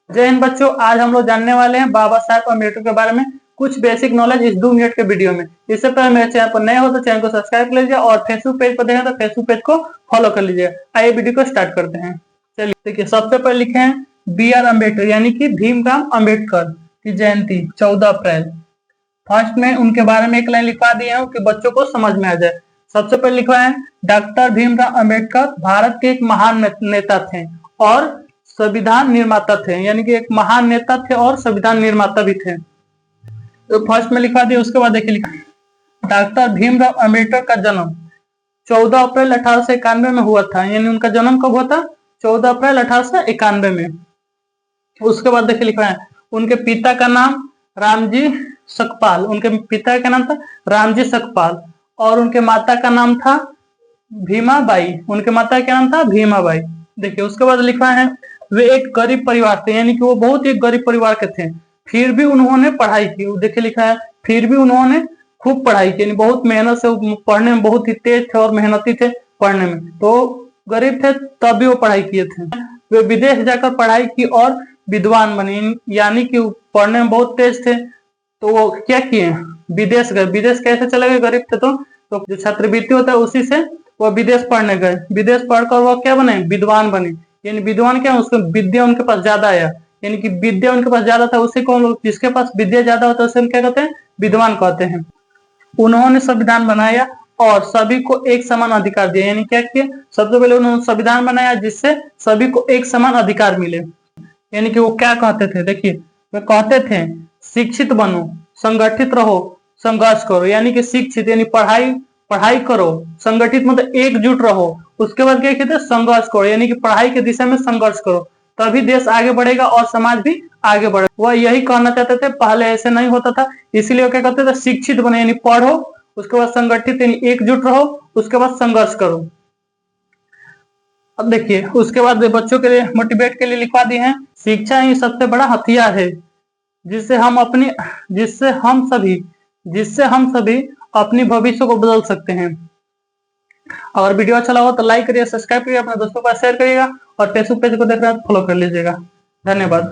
जय हिंद बच्चों, आज हम लोग जानने वाले हैं बाबा साहेब अम्बेडकर के बारे में कुछ बेसिक नॉलेज इस 2 मिनट के वीडियो में। इससे पहले मेरे चैनल पर नए हो तो चैनल को सब्सक्राइब कर लीजिए और फेसबुक पेज पर देखें तो फेसबुक पेज को फॉलो कर लीजिए। आइए वीडियो को स्टार्ट करते हैं। चलिए देखिए, सबसे पहले लिखे हैं BR अम्बेडकर यानी कि भीमराव अम्बेडकर की जयंती 14 अप्रैल। फर्स्ट में उनके बारे में एक लाइन लिखवा दिए हैं कि बच्चों को समझ में आ जाए। सबसे पहले लिखवा है डॉक्टर भीमराव अम्बेडकर भारत के एक महान नेता थे और संविधान निर्माता थे, यानी कि एक महान नेता थे और संविधान निर्माता भी थे। तो फर्स्ट में लिखवा दिया। उसके बाद देखिए लिखा डॉक्टर भीमराव अम्बेडकर का जन्म 14 अप्रैल 1891 में हुआ था, यानी उनका जन्म कब हुआ था? 14 अप्रैल 1891 में। उसके बाद देखिए लिखा है उनके पिता का नाम रामजी सकपाल, उनके पिता का नाम था रामजी सकपाल और उनके माता का नाम था भीमाबाई। उनके माता का नाम था भीमाबाई। देखिए उसके बाद लिखा है वे एक गरीब परिवार थे, यानी कि वो बहुत ही गरीब परिवार के थे, फिर भी उन्होंने पढ़ाई की। देखिए लिखा है फिर भी उन्होंने खूब पढ़ाई की, यानी बहुत मेहनत से पढ़ने में बहुत ही तेज थे और मेहनती थे पढ़ने में। तो गरीब थे तब भी वो पढ़ाई किए थे। वे विदेश जाकर पढ़ाई की और विद्वान बने, यानी कि पढ़ने में बहुत तेज थे तो वो क्या किए, विदेश गए। विदेश कैसे चले गए? गरीब थे तो जो छात्रवृत्ति होता है उसी से वो विदेश पढ़ने गए। विदेश पढ़कर वो क्या बने? विद्वान बने। यानी विद्वान क्या, उसको विद्या उनके पास ज्यादा आया, यानी कि विद्या उनके पास ज्यादा था। उसे कौन लोग, जिसके पास विद्या ज्यादा होता है उसे हम क्या कहते हैं? विद्वान कहते हैं। उन्होंने संविधान बनाया और सभी को एक समान अधिकार दिया, यानी क्या किया? सबसे पहले उन्होंने संविधान बनाया जिससे सभी को एक समान अधिकार मिले। यानी कि वो क्या कहते थे? देखिए वे कहते थे शिक्षित बनो, संगठित रहो, संघर्ष करो। यानी कि शिक्षित यानी पढ़ाई करो, संगठित मतलब एकजुट रहो। उसके बाद क्या कहते हैं? संघर्ष करो, यानी कि पढ़ाई के दिशा में संघर्ष करो, तभी देश आगे बढ़ेगा और समाज भी आगे बढ़ेगा। वह यही कहना चाहते थे। पहले ऐसे नहीं होता था, इसीलिए वो क्या कहते थे? शिक्षित बनो यानी पढ़ो, उसके बाद संगठित यानी एकजुट रहो, उसके बाद संघर्ष करो। अब देखिए उसके बाद बच्चों के लिए मोटिवेट के लिए लिखवा दिए हैं शिक्षा ही सबसे बड़ा हथियार है जिससे हम सभी अपनी भविष्य को बदल सकते हैं। अगर वीडियो अच्छा लगा तो लाइक करिए, सब्सक्राइब करिए, अपने दोस्तों को शेयर करिएगा और फेसबुक पेज को देख रहे हैं फॉलो कर लीजिएगा। धन्यवाद।